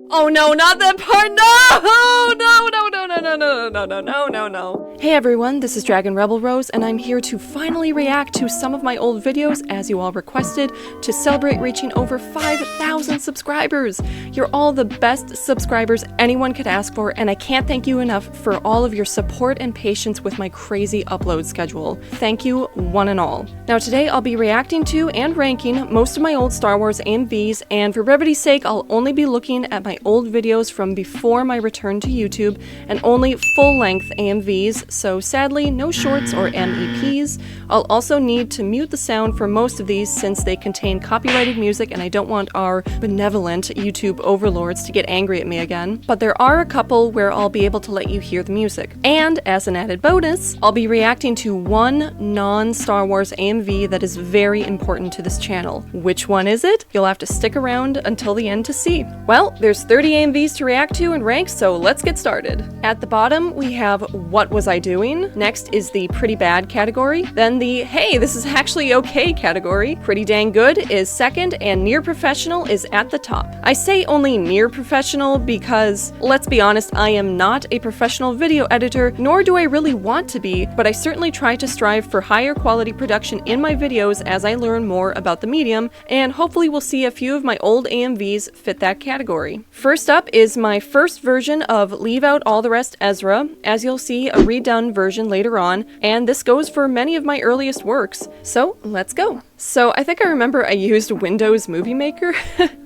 Oh no, not that part! No! No, no, no, no, no, no, no, no, no, no, no. Hey everyone, this is Dragon Rebel Rose, and I'm here to finally react to some of my old videos, as you all requested, to celebrate reaching over 5,000 subscribers! You're all the best subscribers anyone could ask for, and I can't thank you enough for all of your support and patience with my crazy upload schedule. Thank you, one and all. Now today I'll be reacting to and ranking most of my old Star Wars AMVs, and for brevity's sake, I'll only be looking at my old videos from before my return to YouTube, and only full-length AMVs, so sadly no shorts or MEPs. I'll also need to mute the sound for most of these since they contain copyrighted music and I don't want our benevolent YouTube overlords to get angry at me again. But there are a couple where I'll be able to let you hear the music. And as an added bonus, I'll be reacting to one non-Star Wars AMV that is very important to this channel. Which one is it? You'll have to stick around until the end to see. Well, there's 30 AMVs to react to and rank, so let's get started. At the bottom, we have What Was I Doing? Next is the Pretty Bad category. Then the Hey, this is actually okay category. Pretty Dang Good is second, and Near Professional is at the top. I say only near professional because, let's be honest, I am not a professional video editor, nor do I really want to be, but I certainly try to strive for higher quality production in my videos as I learn more about the medium, and hopefully we'll see a few of my old AMVs fit that category. First up is my first version of Leave Out All the Rest Ezra, as you'll see a redone version later on, and this goes for many of my earliest works. So let's go. So I think I remember I used Windows Movie Maker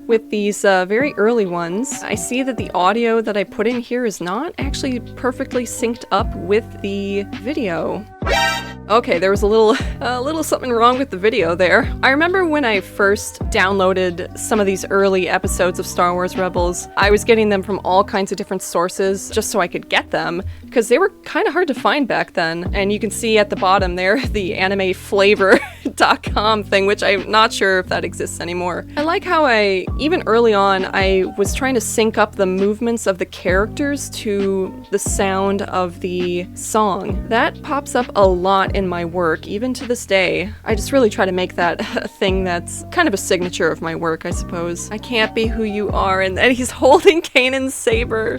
with these very early ones. I see that the audio that I put in here is not actually perfectly synced up with the video. Okay, there was a little something wrong with the video there. I remember when I first downloaded some of these early episodes of Star Wars Rebels, I was getting them from all kinds of different sources just so I could get them, because they were kind of hard to find back then. And you can see at the bottom there, the animeflavor.com thing, which I'm not sure if that exists anymore. I like how even early on, I was trying to sync up the movements of the characters to the sound of the song. That pops up a lot in my work, even to this day. I just really try to make that a thing that's kind of a signature of my work, I suppose. I can't be who you are, and then he's holding Kanan's saber.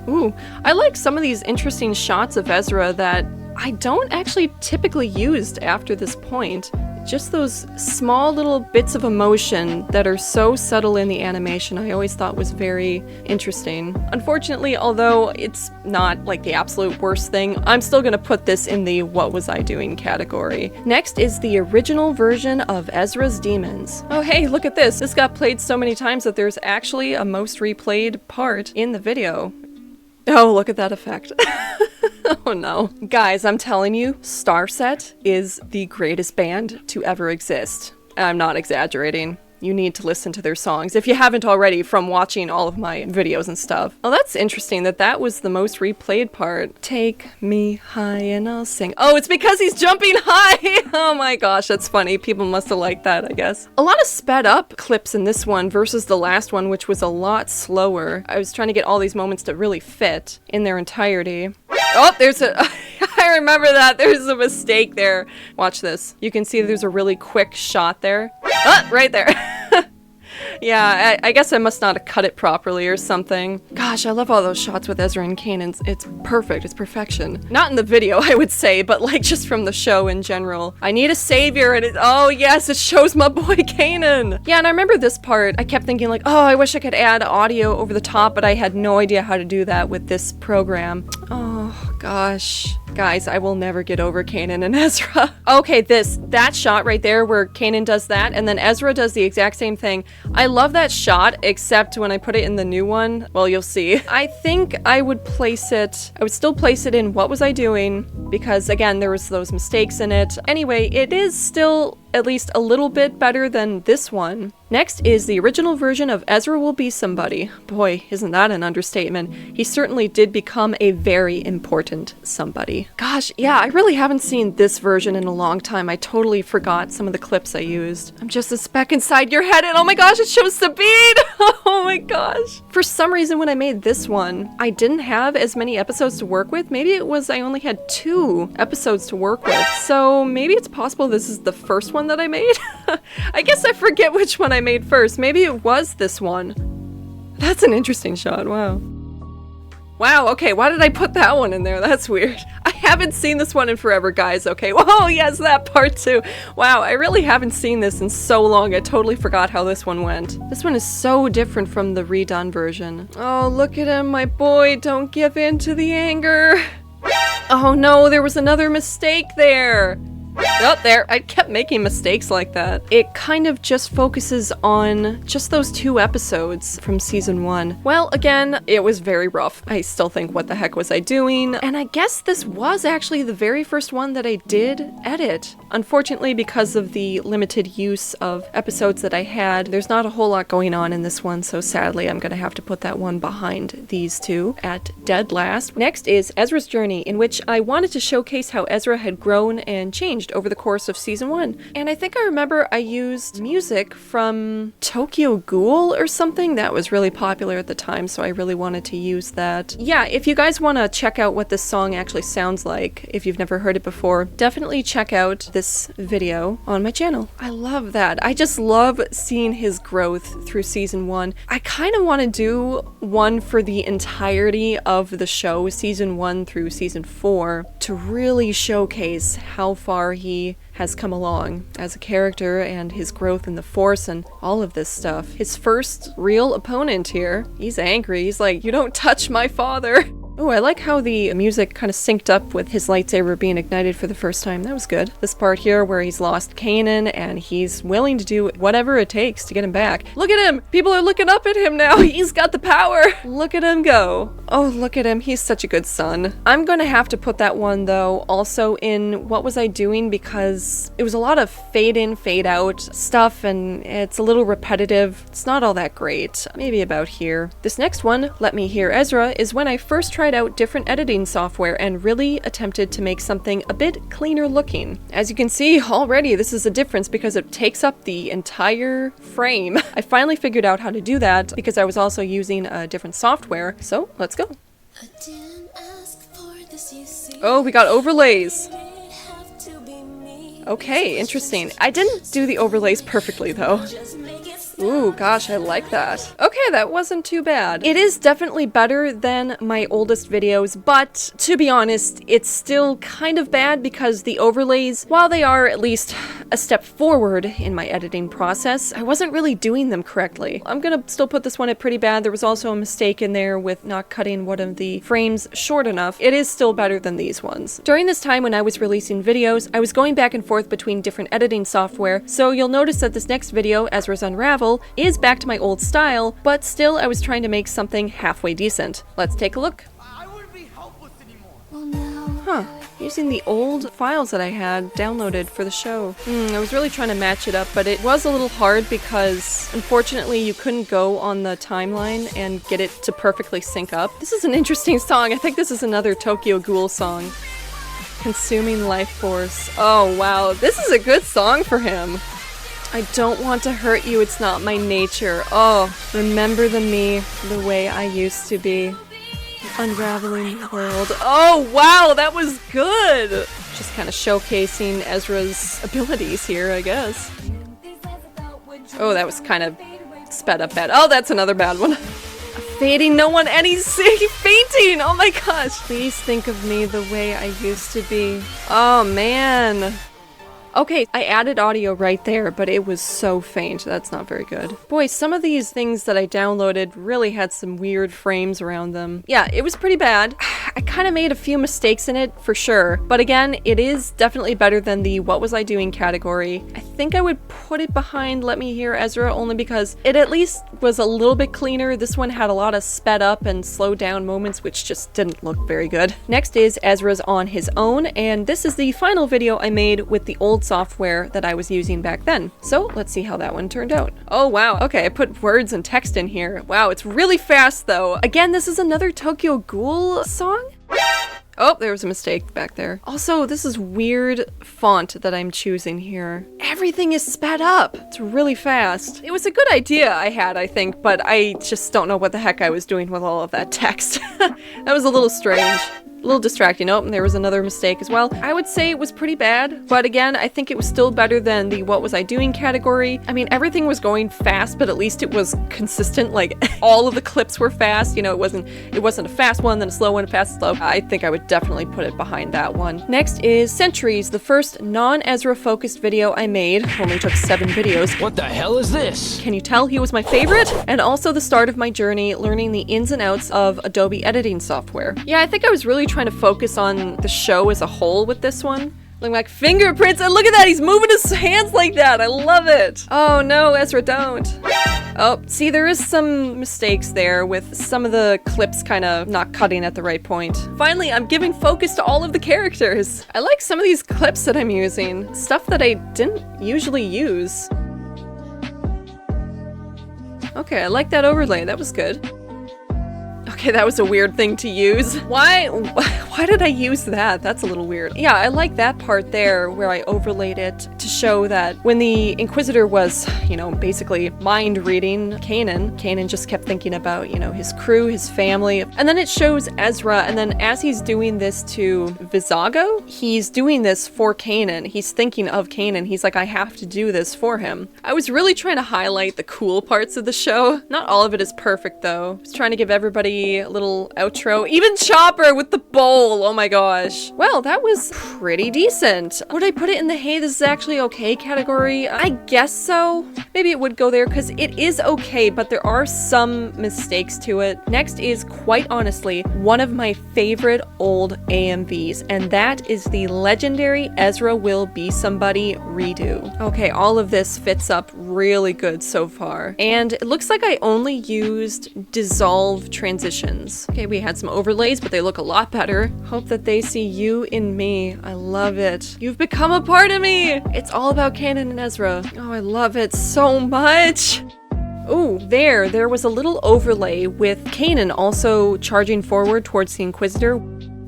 Ooh, I like some of these interesting shots of Ezra that I don't actually typically use after this point. Just those small little bits of emotion that are so subtle in the animation I always thought was very interesting. Unfortunately, although it's not like the absolute worst thing, I'm still gonna put this in the What Was I Doing category. Next is the original version of Ezra's Demons. Oh hey, look at this! This got played so many times that there's actually a most replayed part in the video. Oh, look at that effect. Oh no. Guys, I'm telling you, Starset is the greatest band to ever exist. I'm not exaggerating. You need to listen to their songs, if you haven't already from watching all of my videos and stuff. Oh, that's interesting that that was the most replayed part. Take me high and I'll sing. Oh, it's because he's jumping high! Oh my gosh, that's funny. People must have liked that, I guess. A lot of sped up clips in this one versus the last one, which was a lot slower. I was trying to get all these moments to really fit in their entirety. Oh, there's a... I remember that. There's a mistake there. Watch this. You can see there's a really quick shot there. Ah, right there. Yeah, I guess I must not have cut it properly or something. Gosh, I love all those shots with Ezra and Kanan. It's perfect. It's perfection. Not in the video, I would say, but like just from the show in general. I need a savior, and oh yes, it shows my boy Kanan. Yeah, and I remember this part. I kept thinking like, oh, I wish I could add audio over the top, but I had no idea how to do that with this program. Oh gosh. Guys, I will never get over Kanan and Ezra. Okay, that shot right there where Kanan does that and then Ezra does the exact same thing. I love that shot, except when I put it in the new one, well, you'll see. I think I would still place it in What Was I Doing? Because again, there was those mistakes in it. Anyway, it is still at least a little bit better than this one. Next is the original version of Ezra Will Be Somebody. Boy, isn't that an understatement. He certainly did become a very important somebody. Gosh, yeah, I really haven't seen this version in a long time. I totally forgot some of the clips I used. I'm just a speck inside your head and oh my gosh, it shows Sabine! Oh my gosh. For some reason when I made this one, I didn't have as many episodes to work with. Maybe it was I only had 2 episodes to work with. So maybe it's possible this is the first one that I made? I guess I forget which one I made first. Maybe it was this one. That's an interesting shot, wow. Wow, okay, why did I put that one in there? That's weird. I haven't seen this one in forever, guys, okay? Whoa, yes, that part too. Wow, I really haven't seen this in so long. I totally forgot how this one went. This one is so different from the redone version. Oh, look at him, my boy. Don't give in to the anger. Oh no, there was another mistake there. Oh, there. I kept making mistakes like that. It kind of just focuses on just those 2 episodes from season 1. Well, again, it was very rough. I still think, what the heck was I doing? And I guess this was actually the very first one that I did edit. Unfortunately, because of the limited use of episodes that I had, there's not a whole lot going on in this one, so sadly I'm gonna have to put that one behind these 2 at dead last. Next is Ezra's journey, in which I wanted to showcase how Ezra had grown and changed over the course of season 1. And I think I remember I used music from Tokyo Ghoul or something that was really popular at the time, so I really wanted to use that. Yeah, if you guys want to check out what this song actually sounds like, if you've never heard it before, definitely check out this video on my channel. I love that. I just love seeing his growth through season 1. I kind of want to do one for the entirety of the show, season 1 through season 4, to really showcase how far he has come along as a character and his growth in the Force and all of this stuff. His first real opponent here, he's angry. He's like, "You don't touch my father." Oh, I like how the music kind of synced up with his lightsaber being ignited for the first time. That was good. This part here where he's lost Kanan and he's willing to do whatever it takes to get him back. Look at him! People are looking up at him now! He's got the power! Look at him go! Oh, look at him. He's such a good son. I'm gonna have to put that one, though, also in What Was I Doing? Because it was a lot of fade in, fade out stuff, and it's a little repetitive. It's not all that great. Maybe about here. This next one, Let Me Hear Ezra, is when I first tried out different editing software and really attempted to make something a bit cleaner looking. As you can see already, this is a difference because it takes up the entire frame. I finally figured out how to do that because I was also using a different software, so let's go. Oh, we got overlays. Okay, interesting. I didn't do the overlays perfectly though. Ooh, gosh, I like that. Okay, that wasn't too bad. It is definitely better than my oldest videos, but to be honest, it's still kind of bad because the overlays, while they are at least a step forward in my editing process, I wasn't really doing them correctly. I'm gonna still put this one at pretty bad. There was also a mistake in there with not cutting one of the frames short enough. It is still better than these ones. During this time when I was releasing videos, I was going back and forth between different editing software, so you'll notice that this next video, Ezra's Unravel, is back to my old style, but still I was trying to make something halfway decent. Let's take a look. I wouldn't be helpless anymore. Huh. Using the old files that I had downloaded for the show. I was really trying to match it up, but it was a little hard because, unfortunately, you couldn't go on the timeline and get it to perfectly sync up. This is an interesting song. I think this is another Tokyo Ghoul song. Consuming Life Force. Oh, wow. This is a good song for him. I don't want to hurt you, it's not my nature. Oh, remember the me, the way I used to be. Unraveling the world. Oh, wow, that was good! Just kind of showcasing Ezra's abilities here, I guess. Oh, that was kind of sped up bad. Oh, that's another bad one. Fading no one, and he's fainting! Oh my gosh! Please think of me the way I used to be. Oh, man. Okay, I added audio right there, but it was so faint. That's not very good. Boy, some of these things that I downloaded really had some weird frames around them. Yeah, it was pretty bad. I kind of made a few mistakes in it, for sure. But again, it is definitely better than the What Was I Doing category. I think I would put it behind Let Me Hear Ezra only because it at least was a little bit cleaner. This one had a lot of sped up and slowed down moments, which just didn't look very good. Next is Ezra's On His Own, and this is the final video I made with the old software that I was using back then. So let's see how that one turned out. Oh wow, okay, I put words and text in here. Wow, it's really fast though. Again, this is another Tokyo Ghoul song? Oh, there was a mistake back there. Also, this is weird font that I'm choosing here. Everything is sped up. It's really fast. It was a good idea I had, I think, but I just don't know what the heck I was doing with all of that text. That was a little strange. little distracting. Oh, and there was another mistake as well. I would say it was pretty bad, but again, I think it was still better than the what was I doing category. I mean, everything was going fast, but at least it was consistent. Like all of the clips were fast. You know, it wasn't a fast one, then a slow one, a fast, slow. I think I would definitely put it behind that one. Next is Centuries, the first non-Ezra focused video I made. Only took 7 videos. What the hell is this? Can you tell he was my favorite? And also the start of my journey learning the ins and outs of Adobe editing software. Yeah, I think I was really trying to focus on the show as a whole with this one. Like fingerprints, and look at that, he's moving his hands like that. I love it. Oh no, Ezra, don't. Oh, see, there is some mistakes there with some of the clips kind of not cutting at the right point. Finally, I'm giving focus to all of the characters. I like some of these clips that I'm using, stuff that I didn't usually use. Okay, I like that overlay, that was good. Okay, that was a weird thing to use. Why did I use that? That's a little weird. Yeah, I like that part there where I overlaid it to show that when the Inquisitor was, you know, basically mind reading Kanan just kept thinking about, you know, his crew, his family. And then it shows Ezra, and then as he's doing this to Vizago, he's doing this for Kanan. He's thinking of Kanan. He's like, I have to do this for him. I was really trying to highlight the cool parts of the show. Not all of it is perfect though. I was trying to give everybody a little outro. Even Chopper with the bowl. Oh my gosh. Well, that was pretty decent. Would I put it in the hey, this is actually okay category? I guess so. Maybe it would go there because it is okay, but there are some mistakes to it. Next is, quite honestly, one of my favorite old AMVs, and that is the legendary Ezra Will Be Somebody redo. Okay, all of this fits up really good so far. And it looks like I only used dissolve transitions. Okay, we had some overlays, but they look a lot better. Hope that they see you in me. I love it. You've become a part of me! It's all about Kanan and Ezra. Oh, I love it so much! Ooh, there was a little overlay with Kanan also charging forward towards the Inquisitor.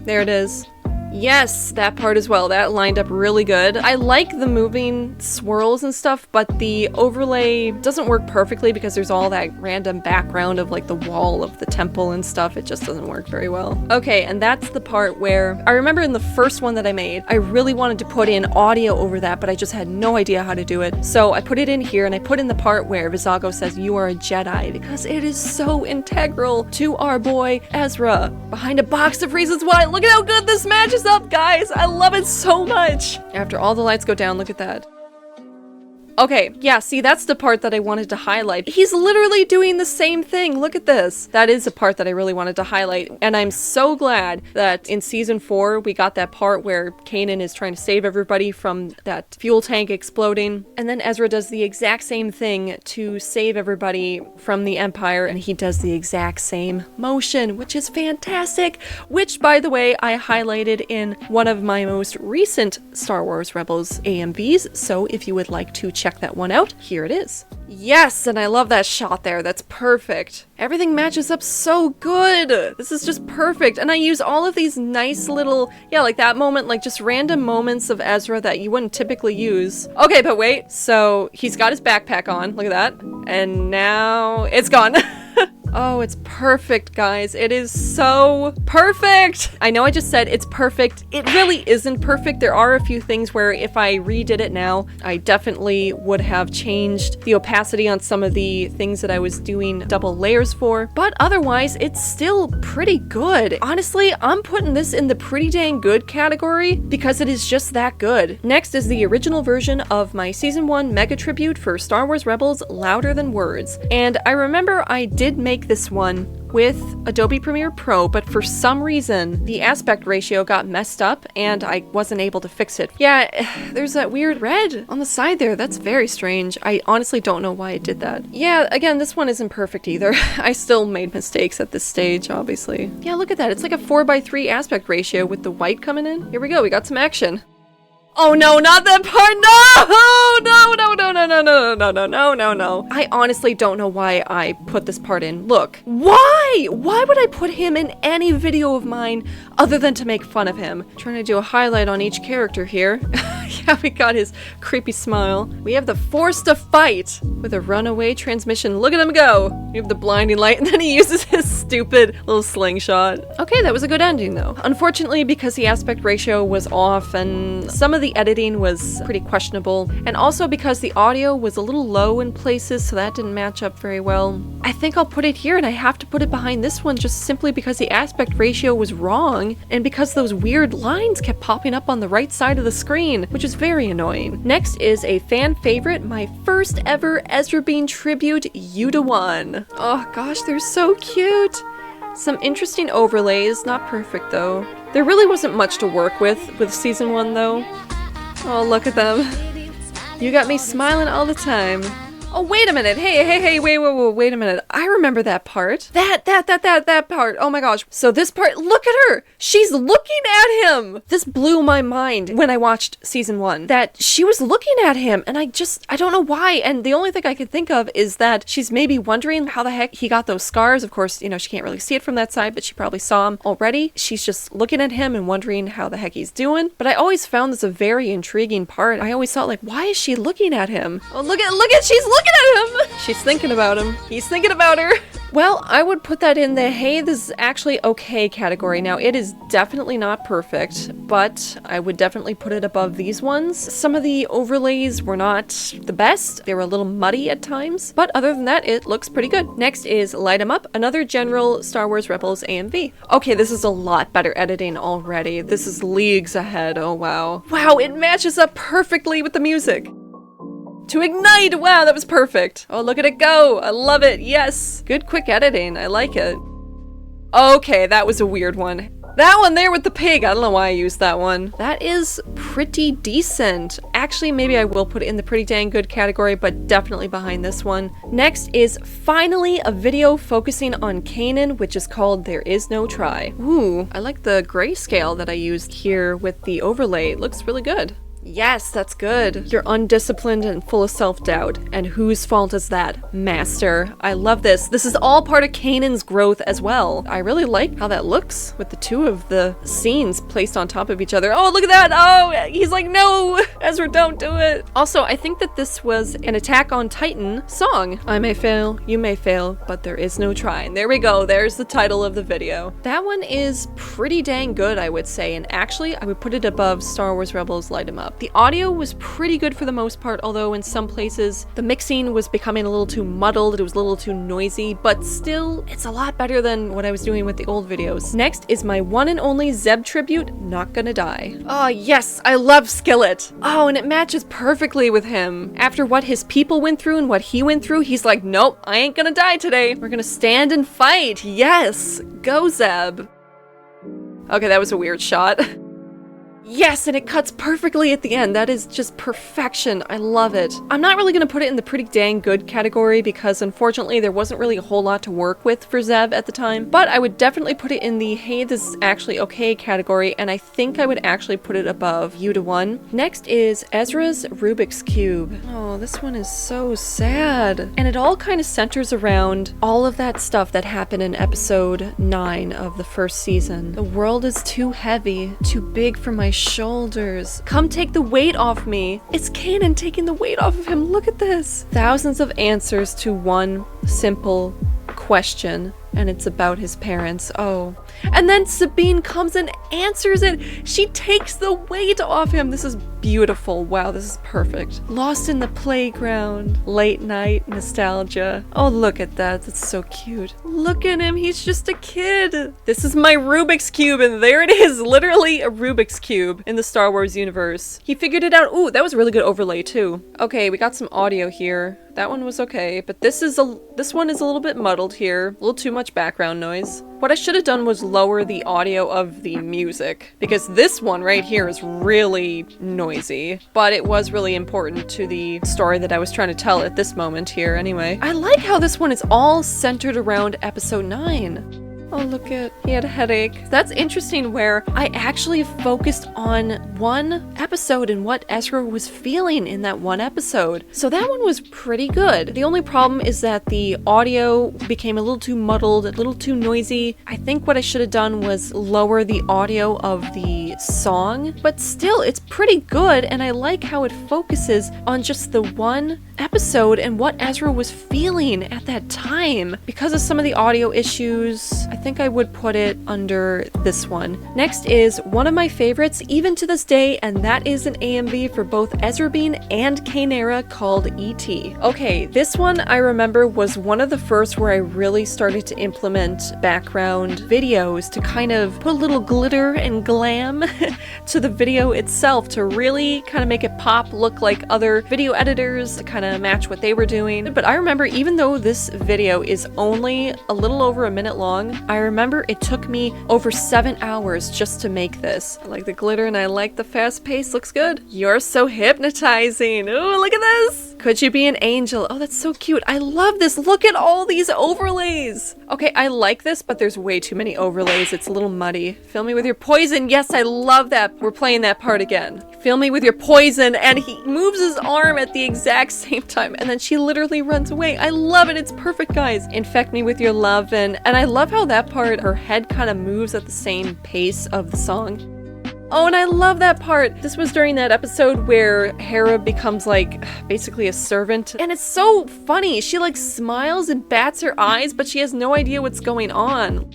There it is. Yes, that part as well. That lined up really good. I like the moving swirls and stuff, but the overlay doesn't work perfectly because there's all that random background of like the wall of the temple and stuff. It just doesn't work very well. Okay, and that's the part where I remember in the first one that I made, I really wanted to put in audio over that, but I just had no idea how to do it. So I put it in here, and I put in the part where Vizago says, "You are a Jedi," because it is so integral to our boy Ezra. Behind a box of reasons why. Look at how good this matches up, guys. I love it so much. After all the lights go down, look at that. Okay, yeah, see, that's the part that I wanted to highlight. He's literally doing the same thing. Look at this. That is the part that I really wanted to highlight. And I'm so glad that in season 4, we got that part where Kanan is trying to save everybody from that fuel tank exploding. And then Ezra does the exact same thing to save everybody from the Empire. And he does the exact same motion, which is fantastic. Which, by the way, I highlighted in one of my most recent Star Wars Rebels AMVs. So if you would like to check that one out, here it is. Yes, and I love that shot there. That's perfect. Everything matches up so good. This is just perfect. And I use all of these nice little, yeah, like that moment, like just random moments of Ezra that you wouldn't typically use. Okay, but wait. So he's got his backpack on. Look at that. And now it's gone. Oh, it's perfect, guys. It is so perfect. I know I just said it's perfect. It really isn't perfect. There are a few things where if I redid it now, I definitely would have changed the opacity on some of the things that I was doing double layers for. But otherwise, it's still pretty good. Honestly, I'm putting this in the pretty dang good category because it is just that good. Next is the original version of my season 1 mega tribute for Star Wars Rebels, Louder Than Words. And I remember I did make this one with Adobe Premiere Pro, but for some reason the aspect ratio got messed up and I wasn't able to fix it. Yeah, there's that weird red on the side there. That's very strange. I honestly don't know why it did that. Yeah, again, this one isn't perfect either. I still made mistakes at this stage, obviously. Yeah, look at that. It's like a 4:3 aspect ratio with the white coming in. Here we go. We got some action. Oh no, not that part! No! I honestly don't know why I put this part in. Look, why? Why would I put him in any video of mine other than to make fun of him? I'm trying to do a highlight on each character here. Yeah, we got his creepy smile. We have the force to fight with a runaway transmission. Look at him go. We have the blinding light, and then he uses his stupid little slingshot. Okay, that was a good ending though. Unfortunately, because the aspect ratio was off and some of the editing was pretty questionable, and also because the audio was a little low in places, so that didn't match up very well. I think I'll put it here, and I have to put it behind this one just simply because the aspect ratio was wrong, and because those weird lines kept popping up on the right side of the screen, which is very annoying. Next is a fan favorite, my first ever Ezra Bean tribute, Yuda-1. Oh gosh, they're so cute. Some interesting overlays, not perfect though. There really wasn't much to work with season 1 though. Oh, look at them. You got me smiling all the time. Oh, wait a minute. Hey, wait a minute. I remember that part. That part. Oh my gosh. So this part, look at her. She's looking at him. This blew my mind when I watched season 1, that she was looking at him, and I don't know why. And the only thing I can think of is that she's maybe wondering how the heck he got those scars. Of course, you know, she can't really see it from that side, but she probably saw him already. She's just looking at him and wondering how the heck he's doing. But I always found this a very intriguing part. I always thought, like, why is she looking at him? Oh, look at, she's looking at him! She's thinking about him. He's thinking about her. Well, I would put that in the, hey, this is actually okay category. Now, it is definitely not perfect, but I would definitely put it above these ones. Some of the overlays were not the best. They were a little muddy at times, but other than that, it looks pretty good. Next is Light 'Em Up, another general Star Wars Rebels AMV. Okay, this is a lot better editing already. This is leagues ahead. Oh, wow. Wow, it matches up perfectly with the music. To ignite! Wow, that was perfect. Oh, look at it go. I love it. Yes. Good quick editing. I like it. Okay, that was a weird one. That one there with the pig. I don't know why I used that one. That is pretty decent. Actually, maybe I will put it in the pretty dang good category, but definitely behind this one. Next is finally a video focusing on Kanan, which is called There Is No Try. Ooh, I like the grayscale that I used here with the overlay. It looks really good. Yes, that's good. You're undisciplined and full of self-doubt. And whose fault is that? Master. I love this. This is all part of Kanan's growth as well. I really like how that looks with the two of the scenes placed on top of each other. Oh, look at that! Oh, he's like, no! Ezra, don't do it! Also, I think that this was an Attack on Titan song. I may fail, you may fail, but there is no try. And there we go. There's the title of the video. That one is pretty dang good, I would say. And actually, I would put it above Star Wars Rebels Light 'Em Up. The audio was pretty good for the most part, although in some places the mixing was becoming a little too muddled, it was a little too noisy, but still, it's a lot better than what I was doing with the old videos. Next is my one and only Zeb tribute, Not Gonna Die. Oh yes, I love Skillet! Oh, and it matches perfectly with him. After what his people went through and what he went through, he's like, nope, I ain't gonna die today. We're gonna stand and fight. Yes! Go Zeb! Okay, that was a weird shot. Yes, and it cuts perfectly at the end. That is just perfection. I love it. I'm not really gonna put it in the pretty dang good category because unfortunately there wasn't really a whole lot to work with for Zeb at the time, but I would definitely put it in the hey, this is actually okay category, and I think I would actually put it above Yuda-1. Next is Ezra's Rubik's Cube. Oh, this one is so sad. And it all kind of centers around all of that stuff that happened in episode 9 of the first season. The world is too heavy, too big for my shoulders. Come take the weight off me. It's Kanan taking the weight off of him. Look at this. Thousands of answers to one simple question, and it's about his parents. Oh. And then Sabine comes and answers it. She takes the weight off him. This is beautiful. Wow, this is perfect. Lost in the playground. Late night nostalgia. Oh, look at that. That's so cute. Look at him. He's just a kid. This is my Rubik's Cube, and there it is. Literally a Rubik's Cube in the Star Wars universe. He figured it out. Ooh, that was a really good overlay too. Okay, we got some audio here. That one was okay, but this one is a little bit muddled here. A little too much background noise. What I should have done was lower the audio of the music, because this one right here is really noisy, but it was really important to the story that I was trying to tell at this moment here anyway. I like how this one is all centered around episode 9. Oh, look at, he had a headache. That's interesting where I actually focused on one episode and what Ezra was feeling in that one episode. So that one was pretty good. The only problem is that the audio became a little too muddled, a little too noisy. I think what I should have done was lower the audio of the song, but still it's pretty good, and I like how it focuses on just the one episode and what Ezra was feeling at that time. Because of some of the audio issues, I think I would put it under this one. Next is one of my favorites even to this day, and that is an AMV for both Ezra Bean and Kaynara called E.T. Okay, this one I remember was one of the first where I really started to implement background videos to kind of put a little glitter and glam to the video itself to really kind of make it pop, look like other video editors, to kind of match what they were doing. But I remember even though this video is only a little over a minute long, I remember it took me over 7 hours just to make this. I like the glitter and I like the fast pace. Looks good. You're so hypnotizing. Ooh, look at this. Could you be an angel? Oh, that's so cute. I love this. Look at all these overlays. Okay, I like this, but there's way too many overlays. It's a little muddy. Fill me with your poison. Yes, I love that. We're playing that part again. Fill me with your poison. And he moves his arm at the exact same time. And then she literally runs away. I love it. It's perfect, guys. Infect me with your love. And I love how that part, her head kind of moves at the same pace of the song. Oh, and I love that part. This was during that episode where Hera becomes like basically a servant. And it's so funny. She like smiles and bats her eyes, but she has no idea what's going on.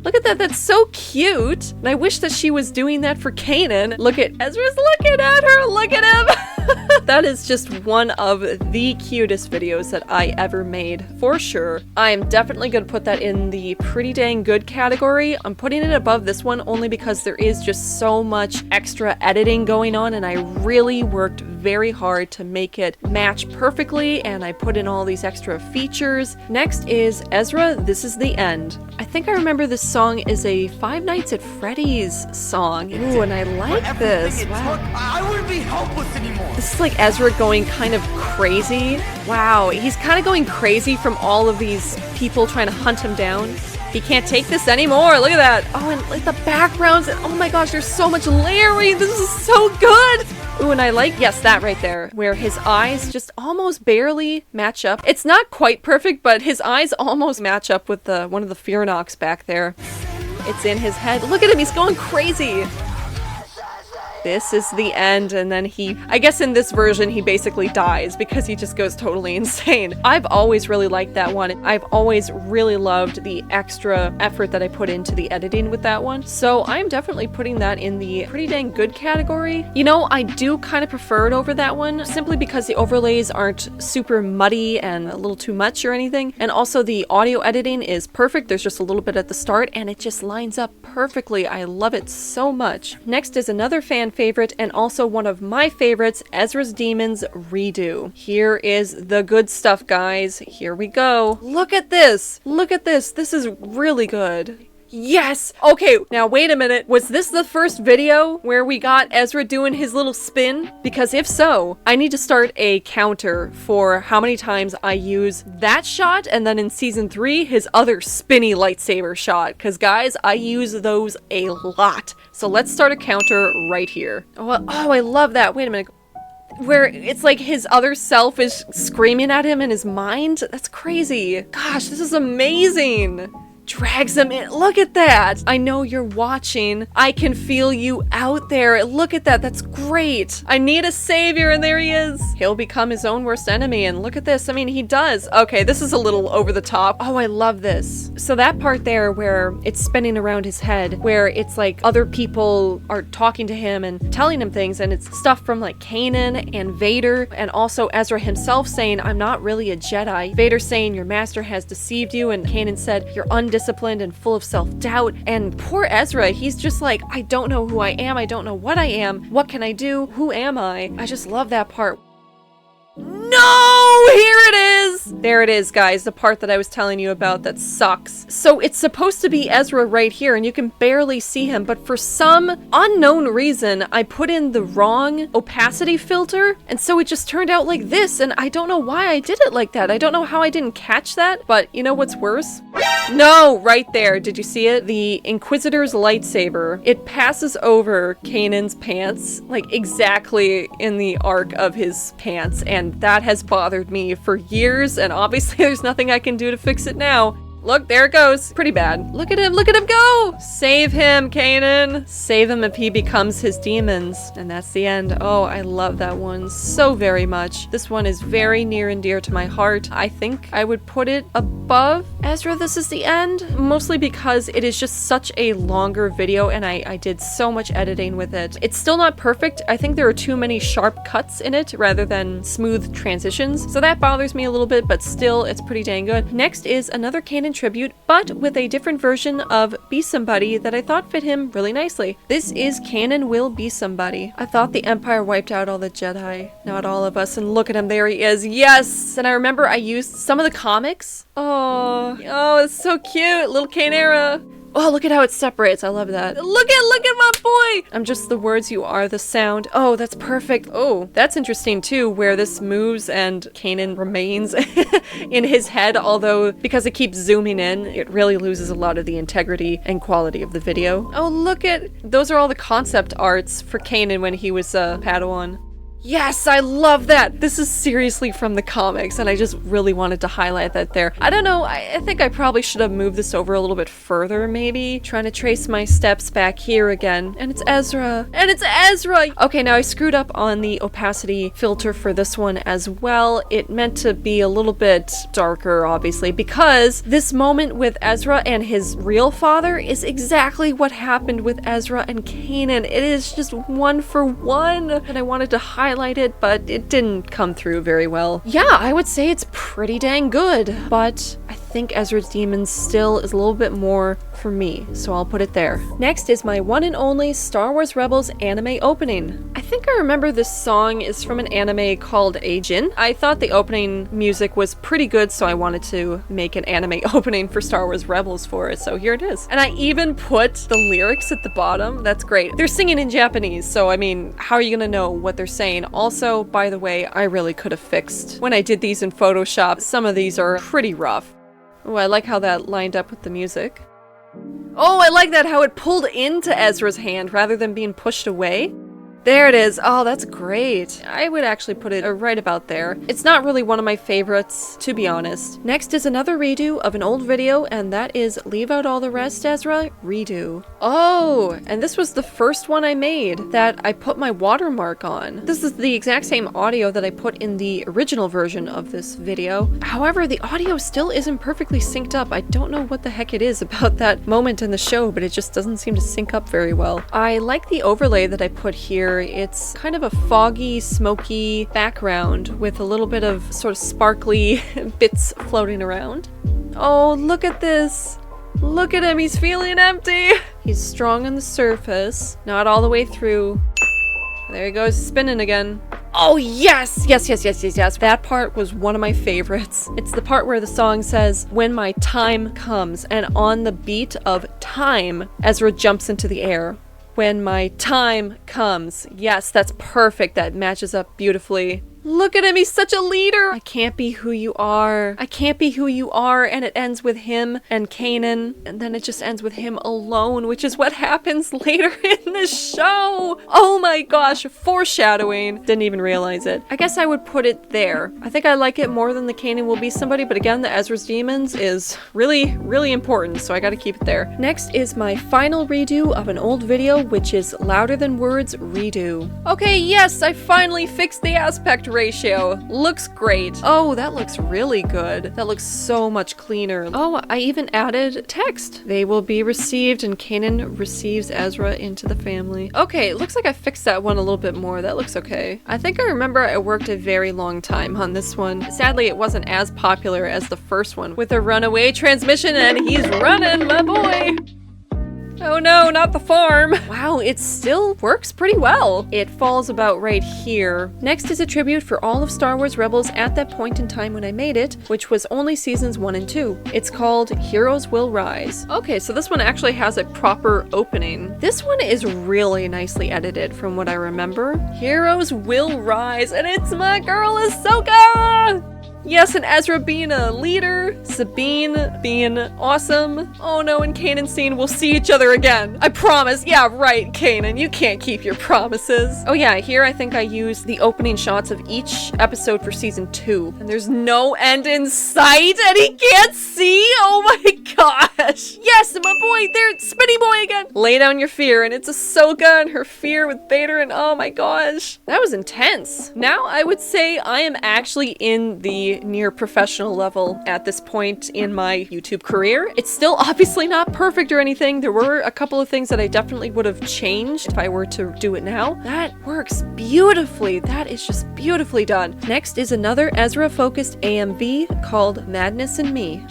Look at that. That's so cute. And I wish that she was doing that for Kanan. Look at Ezra's looking at her. Look at him. That is just one of the cutest videos that I ever made, for sure. I'm definitely going to put that in the pretty dang good category. I'm putting it above this one only because there is just so much extra editing going on, and I really worked very hard to make it match perfectly, and I put in all these extra features. Next is Ezra, This Is the End. I think I remember this song is a Five Nights at Freddy's song. Ooh, and I like this. Wow. I wouldn't be helpless anymore. This is like Ezra going kind of crazy. Wow, he's kind of going crazy from all of these people trying to hunt him down. He can't take this anymore. Look at that. Oh, and like the backgrounds. And oh my gosh, there's so much layering. This is so good. Ooh, and I like, yes, that right there, where his eyes just almost barely match up. It's not quite perfect, but his eyes almost match up with the one of the Fear Knocks back there. It's in his head. Look at him, he's going crazy. This is the end, and then I guess in this version, he basically dies because he just goes totally insane. I've always really liked that one. I've always really loved the extra effort that I put into the editing with that one. So I'm definitely putting that in the pretty dang good category. You know, I do kind of prefer it over that one, simply because the overlays aren't super muddy and a little too much or anything. And also the audio editing is perfect. There's just a little bit at the start, and it just lines up perfectly. I love it so much. Next is another fan favorite and also one of my favorites, Ezra's Demons Redo. Here is the good stuff, guys. Here we go. Look at this. Look at this. This is really good. Yes! Okay, now wait a minute. Was this the first video where we got Ezra doing his little spin? Because if so, I need to start a counter for how many times I use that shot, and then in season 3, his other spinny lightsaber shot. Because guys, I use those a lot. So let's start a counter right here. Oh, I love that. Wait a minute. Where it's like his other self is screaming at him in his mind? That's crazy. Gosh, this is amazing. Drags him in. Look at that. I know you're watching. I can feel you out there. Look at that. That's great. I need a savior, and there he is. He'll become his own worst enemy, and look at this. I mean, he does. Okay, this is a little over the top. Oh, I love this. So that part there where it's spinning around his head, where it's like other people are talking to him and telling him things, and it's stuff from like Kanan and Vader, and also Ezra himself saying, I'm not really a Jedi. Vader saying, your master has deceived you, and Kanan said, you're undisciplined and full of self-doubt. And poor Ezra, he's just like, I don't know who I am. I don't know what I am. What can I do? Who am I? I just love that part. No! Here it is! There it is, guys, the part that I was telling you about that sucks. So it's supposed to be Ezra right here, and you can barely see him, but for some unknown reason, I put in the wrong opacity filter, and so it just turned out like this, and I don't know why I did it like that. I don't know how I didn't catch that, but you know what's worse? No, right there. Did you see it? The Inquisitor's lightsaber. It passes over Kanan's pants, like exactly in the arc of his pants, and that has bothered me for years, and obviously there's nothing I can do to fix it now. Look, there it goes. Pretty bad. Look at him go! Save him, Kanan! Save him if he becomes his demons. And that's the end. Oh, I love that one so very much. This one is very near and dear to my heart. I think I would put it above Ezra, This Is the End, mostly because it is just such a longer video and I did so much editing with it. It's still not perfect. I think there are too many sharp cuts in it rather than smooth transitions. So that bothers me a little bit, but still, it's pretty dang good. Next is another Kanan tribute, but with a different version of Be Somebody that I thought fit him really nicely. This is Kanan Will Be Somebody. I thought the Empire wiped out all the Jedi, not all of us, and look at him, there he is. Yes! And I remember I used some of the comics. Oh, it's so cute, little Kanera. Oh, look at how it separates. I love that. Look at my boy! I'm just the words, you are the sound. Oh, that's perfect. Oh, that's interesting too, where this moves and Kanan remains in his head, although because it keeps zooming in, it really loses a lot of the integrity and quality of the video. Oh, look at, those are all the concept arts for Kanan when he was a Padawan. Yes, I love that! This is seriously from the comics, and I just really wanted to highlight that there. I don't know, I think I probably should have moved this over a little bit further, maybe. Trying to trace my steps back here again. And it's Ezra! And it's Ezra! Okay, now I screwed up on the opacity filter for this one as well. It meant to be a little bit darker, obviously, because this moment with Ezra and his real father is exactly what happened with Ezra and Kanan. It is just one for one, and I wanted to highlight it, but it didn't come through very well. Yeah, I would say it's pretty dang good, but I think Ezra's Demons still is a little bit more for me, so I'll put it there. Next is my one and only Star Wars Rebels anime opening. I think I remember this song is from an anime called Ajin. I thought the opening music was pretty good, so I wanted to make an anime opening for Star Wars Rebels for it, so here it is. And I even put the lyrics at the bottom. That's great. They're singing in Japanese, so I mean, how are you gonna know what they're saying? Also, by the way, I really could have fixed when I did these in Photoshop. Some of these are pretty rough. Oh, I like how that lined up with the music. Oh, I like that how it pulled into Ezra's hand rather than being pushed away. There it is. Oh, that's great. I would actually put it right about there. It's not really one of my favorites, to be honest. Next is another redo of an old video, and that is Leave Out All the Rest, Ezra, redo. Oh, and this was the first one I made that I put my watermark on. This is the exact same audio that I put in the original version of this video. However, the audio still isn't perfectly synced up. I don't know what the heck it is about that moment in the show, but it just doesn't seem to sync up very well. I like the overlay that I put here. It's kind of a foggy, smoky background with a little bit of sort of sparkly bits floating around. Oh, look at this! Look at him, he's feeling empty! He's strong on the surface, not all the way through. There he goes, spinning again. Oh yes! Yes. That part was one of my favorites. It's the part where the song says, "When my time comes," and on the beat of time, Ezra jumps into the air. When my time comes. Yes, that's perfect. That matches up beautifully. Look at him, he's such a leader! I can't be who you are. I can't be who you are, and it ends with him and Kanan, and then it just ends with him alone, which is what happens later in the show! Oh my gosh, foreshadowing. Didn't even realize it. I guess I would put it there. I think I like it more than the Kanan Will Be Somebody, but again, the Ezra's Demons is really, really important, so I gotta keep it there. Next is my final redo of an old video, which is Louder Than Words redo. Okay, yes, I finally fixed the aspect ratio. Looks great. Oh, that looks really good. That looks so much cleaner. Oh, I even added text. They will be received, and Kanan receives Ezra into the family. Okay, it looks like I fixed that one a little bit more. That looks okay. I think I remember I worked a very long time on this one. Sadly, it wasn't as popular as the first one with a runaway transmission, and he's running, my boy. Oh no, not the farm. Wow, it still works pretty well. It falls about right here. Next is a tribute for all of Star Wars Rebels at that point in time when I made it, which was only seasons 1 and 2. It's called Heroes Will Rise. Okay, so this one actually has a proper opening. This one is really nicely edited from what I remember. Heroes Will Rise, and it's my girl Ahsoka! Yes, and Ezra being a leader, Sabine being awesome. Oh no, and Kanan's scene, we'll see each other again. I promise. Yeah, right, Kanan, you can't keep your promises. Oh yeah, here I think I used the opening shots of each episode for season 2. And there's no end in sight, and he can't see? Oh my gosh. Yes, my boy, there, Spinny Boy again. Lay down your fear, and it's Ahsoka and her fear with Vader, and oh my gosh. That was intense. Now I would say I am actually in the near professional level at this point in my YouTube career. It's still obviously not perfect or anything. There were a couple of things that I definitely would have changed if I were to do it now. That works beautifully. That is just beautifully done. Next is another Ezra-focused AMV called Madness in Me.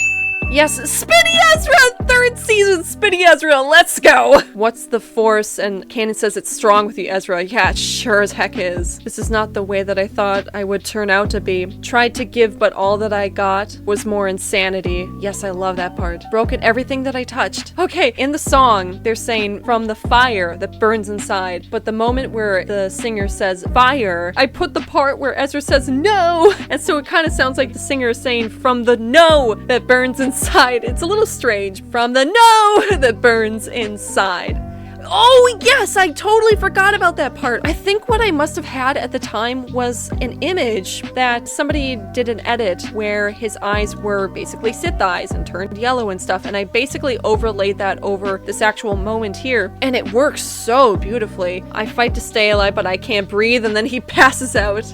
Yes, Spinny Ezra! 3rd season Spinny Ezra, let's go! What's the Force? And Kanan says it's strong with you, Ezra. Yeah, it sure as heck is. This is not the way that I thought I would turn out to be. Tried to give, but all that I got was more insanity. Yes, I love that part. Broke at everything that I touched. Okay, in the song, they're saying from the fire that burns inside. But the moment where the singer says fire, I put the part where Ezra says no! And so it kind of sounds like the singer is saying from the no that burns inside. It's a little strange. From the no that burns inside. Oh yes, I totally forgot about that part. I think what I must have had at the time was an image that somebody did an edit where his eyes were basically Sith eyes and turned yellow and stuff, and I basically overlaid that over this actual moment here, and it works so beautifully. I fight to stay alive, but I can't breathe, and then he passes out.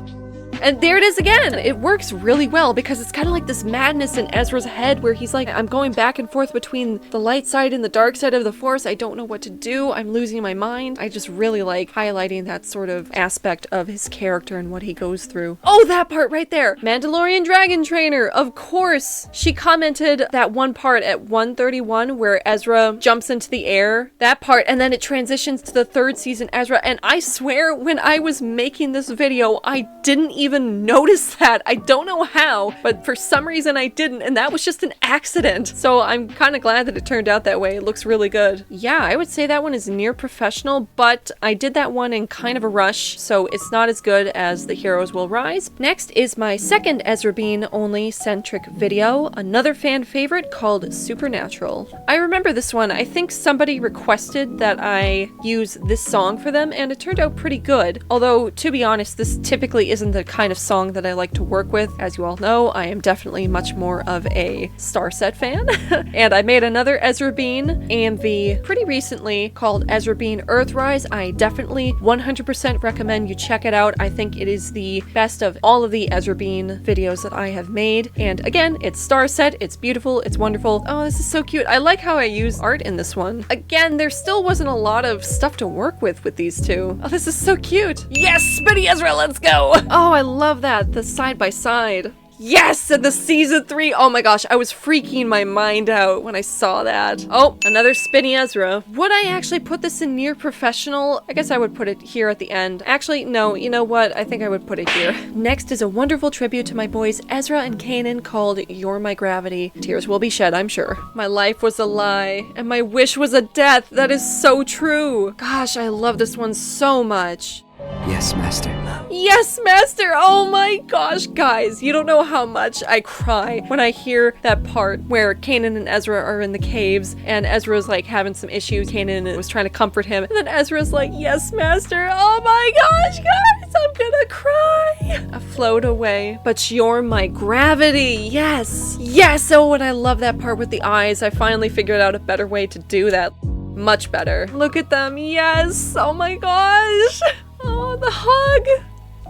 And there it is again! It works really well because it's kind of like this madness in Ezra's head where he's like, I'm going back and forth between the light side and the dark side of the Force. I don't know what to do. I'm losing my mind. I just really like highlighting that sort of aspect of his character and what he goes through. Oh, that part right there! Mandalorian Dragon Trainer, of course! She commented that one part at 131 where Ezra jumps into the air. That part, and then it transitions to the 3rd season Ezra, and I swear when I was making this video, I didn't even notice that. I don't know how, but for some reason I didn't, and that was just an accident. So I'm kind of glad that it turned out that way. It looks really good. Yeah, I would say that one is near professional, but I did that one in kind of a rush, so it's not as good as the Heroes Will Rise. Next is my second Ezra Bean only centric video, another fan favorite called Supernatural. I remember this one. I think somebody requested that I use this song for them, and it turned out pretty good. Although, to be honest, this typically isn't the kind of song that I like to work with. As you all know, I am definitely much more of a Starset fan. And I made another Ezra Bean AMV pretty recently called Ezra Bean Earthrise. I definitely 100% recommend you check it out. I think it is the best of all of the Ezra Bean videos that I have made. And again, it's Starset, it's beautiful, it's wonderful. Oh, this is so cute. I like how I use art in this one. Again, there still wasn't a lot of stuff to work with these two. Oh, this is so cute. Yes, Spinny Ezra, let's go! Oh, I love that, the side by side. Yes, and the season 3. Oh my gosh, I was freaking my mind out when I saw that. Oh, another Spinny Ezra. Would I actually put this in near professional? I guess I would put it here at the end. Actually, no, you know what? I think I would put it here. Next is a wonderful tribute to my boys Ezra and Kanan called You're My Gravity. Tears will be shed, I'm sure. My life was a lie, and my wish was a death. That is so true. Gosh, I love this one so much. Yes, Master. Yes, Master! Oh my gosh, guys, you don't know how much I cry when I hear that part where Kanan and Ezra are in the caves, and Ezra's like having some issues. Kanan was trying to comfort him, and then Ezra's like, yes, Master! Oh my gosh, guys, I'm gonna cry! I float away, but you're my gravity, yes! Yes! Oh, and I love that part with the eyes. I finally figured out a better way to do that. Much better. Look at them, yes! Oh my gosh! Oh, the hug!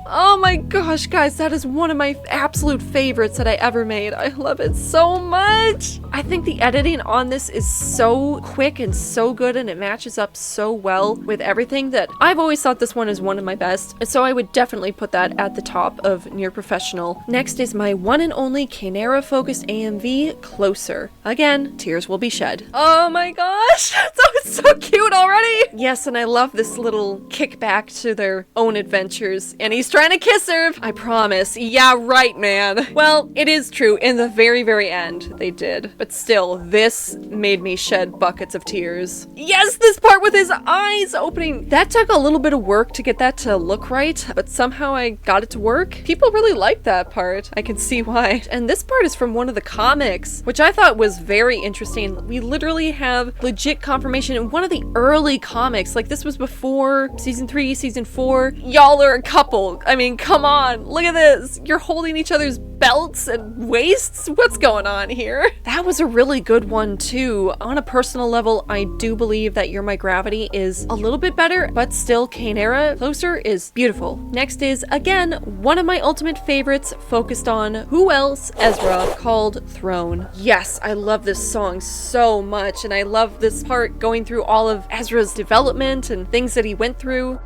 Oh my gosh, guys, that is one of my absolute favorites that I ever made. I love it so much. I think the editing on this is so quick and so good, and it matches up so well with everything that I've always thought this one is one of my best. And so I would definitely put that at the top of near professional. Next is my one and only Canera focused AMV, Closer. Again, tears will be shed. Oh my gosh, it's so cute already. Yes, and I love this little kickback to their own adventures. And he's trying to kiss her. I promise. Yeah, right, man. Well, it is true. In the very, very end, they did. But still, this made me shed buckets of tears. Yes, this part with his eyes opening. That took a little bit of work to get that to look right, but somehow I got it to work. People really liked that part. I can see why. And this part is from one of the comics, which I thought was very interesting. We literally have legit confirmation in one of the early comics. Like, this was before season 3, season 4. Y'all are a couple. I mean, come on. Look at this. You're holding each other's belts and waists? What's going on here? That was a really good one too. On a personal level, I do believe that You're My Gravity is a little bit better, but still Canera Closer is beautiful. Next is, again, one of my ultimate favorites, focused on who else? Ezra, called Throne. Yes, I love this song so much, and I love this part going through all of Ezra's development and things that he went through.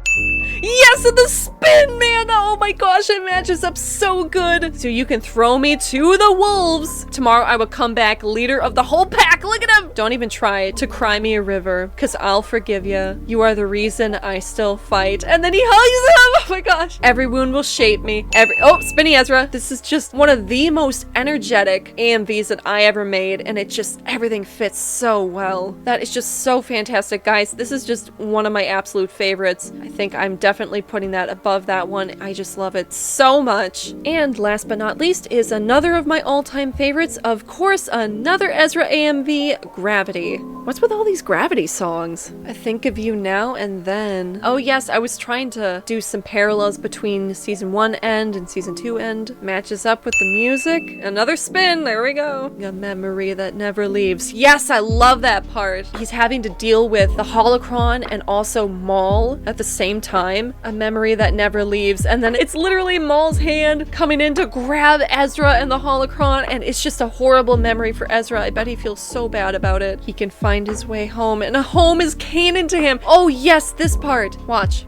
Yes, and the spin, man! Oh my gosh, it matches up so good. So you can throw me to the wolves. Tomorrow I will come back leader of the whole pack. Look at him! Don't even try to cry me a river, because I'll forgive you. You are the reason I still fight. And then he hugs him! Oh my gosh. Every wound will shape me. Oh, Spinny Ezra. This is just one of the most energetic AMVs that I ever made, and it just, everything fits so well. That is just so fantastic, guys. This is just one of my absolute favorites. I think I'm definitely putting that above that one. I just love it so much. And last but not least is another of my all-time favorites, of course, another Ezra AMV, Gravity. What's with all these Gravity songs? I Think of You Now and Then. Oh yes, I was trying to do some parallels between season 1 end and season 2 end. Matches up with the music. Another spin, there we go. A memory that never leaves. Yes, I love that part. He's having to deal with the holocron and also Maul at the same time. A memory that never leaves. And then it's literally Maul's hand coming in to grab Ezra and the holocron, and it's just a horrible memory for Ezra. I bet he feels so bad about it. He can find his way home, and a home is canon to him. Oh yes, this part. Watch.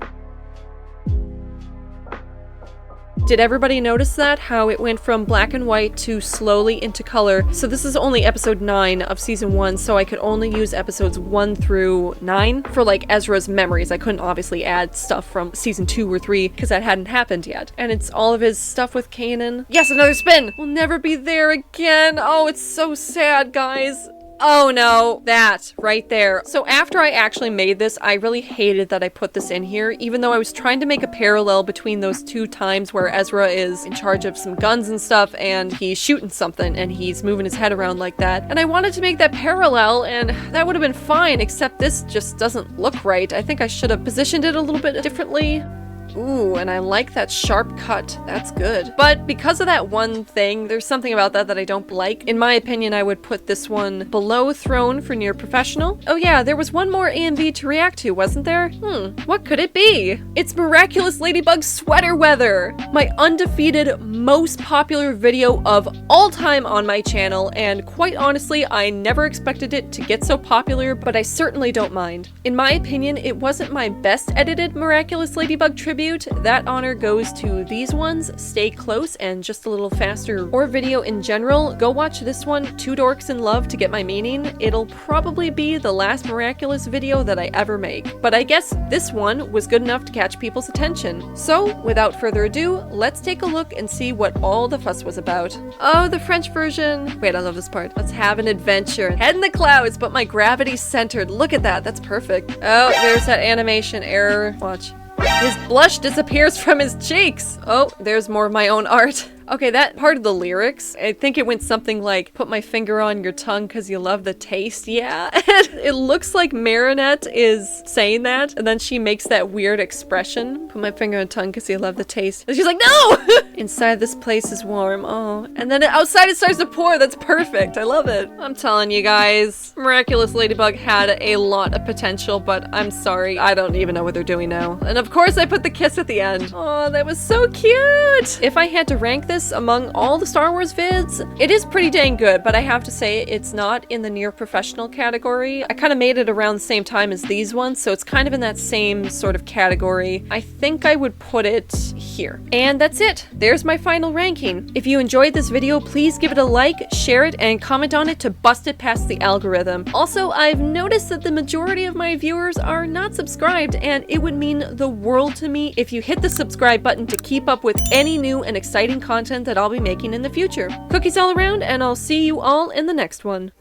Did everybody notice that? How it went from black and white to slowly into color. So this is only episode 9 of season 1, so I could only use episodes 1 through 9 for like Ezra's memories. I couldn't obviously add stuff from season 2 or 3 because that hadn't happened yet. And it's all of his stuff with Kanan. Yes, another spin! We'll never be there again. Oh, it's so sad, guys. Oh no, that right there. So after I actually made this, I really hated that I put this in here, even though I was trying to make a parallel between those 2 times where Ezra is in charge of some guns and stuff, and he's shooting something, and he's moving his head around like that. And I wanted to make that parallel, and that would have been fine, except this just doesn't look right. I think I should have positioned it a little bit differently. Ooh, and I like that sharp cut. That's good. But because of that one thing, there's something about that I don't like. In my opinion, I would put this one below Throne for near professional. Oh yeah, there was one more AMV to react to, wasn't there? What could it be? It's Miraculous Ladybug Sweater Weather! My undefeated, most popular video of all time on my channel, and quite honestly, I never expected it to get so popular, but I certainly don't mind. In my opinion, it wasn't my best edited Miraculous Ladybug tribute. That honor goes to these ones, Stay Close and Just a Little Faster, or video in general. Go watch this one, Two Dorks in Love, to get my meaning. It'll probably be the last Miraculous video that I ever make, but I guess this one was good enough to catch people's attention. So, without further ado, let's take a look and see what all the fuss was about. Oh, the French version. Wait, I love this part. Let's have an adventure. Head in the clouds, but my gravity's centered. Look at that, that's perfect. Oh, there's that animation error. Watch. His blush disappears from his cheeks. Oh, there's more of my own art. Okay, that part of the lyrics, I think it went something like, put my finger on your tongue because you love the taste. Yeah. It looks like Marinette is saying that, and then she makes that weird expression. Put my finger on your tongue because you love the taste. And she's like, no! Inside this place is warm. Oh. And then outside it starts to pour. That's perfect. I love it. I'm telling you guys, Miraculous Ladybug had a lot of potential, but I'm sorry. I don't even know what they're doing now. And of course I put the kiss at the end. Oh, that was so cute! If I had to rank this among all the Star Wars vids, it is pretty dang good, but I have to say it's not in the near professional category. I kind of made it around the same time as these ones, so it's kind of in that same sort of category. I think I would put it here. And that's it. There's my final ranking. If you enjoyed this video, please give it a like, share it, and comment on it to bust it past the algorithm. Also, I've noticed that the majority of my viewers are not subscribed, and it would mean the world to me if you hit the subscribe button to keep up with any new and exciting content that I'll be making in the future. Cookies all around, and I'll see you all in the next one.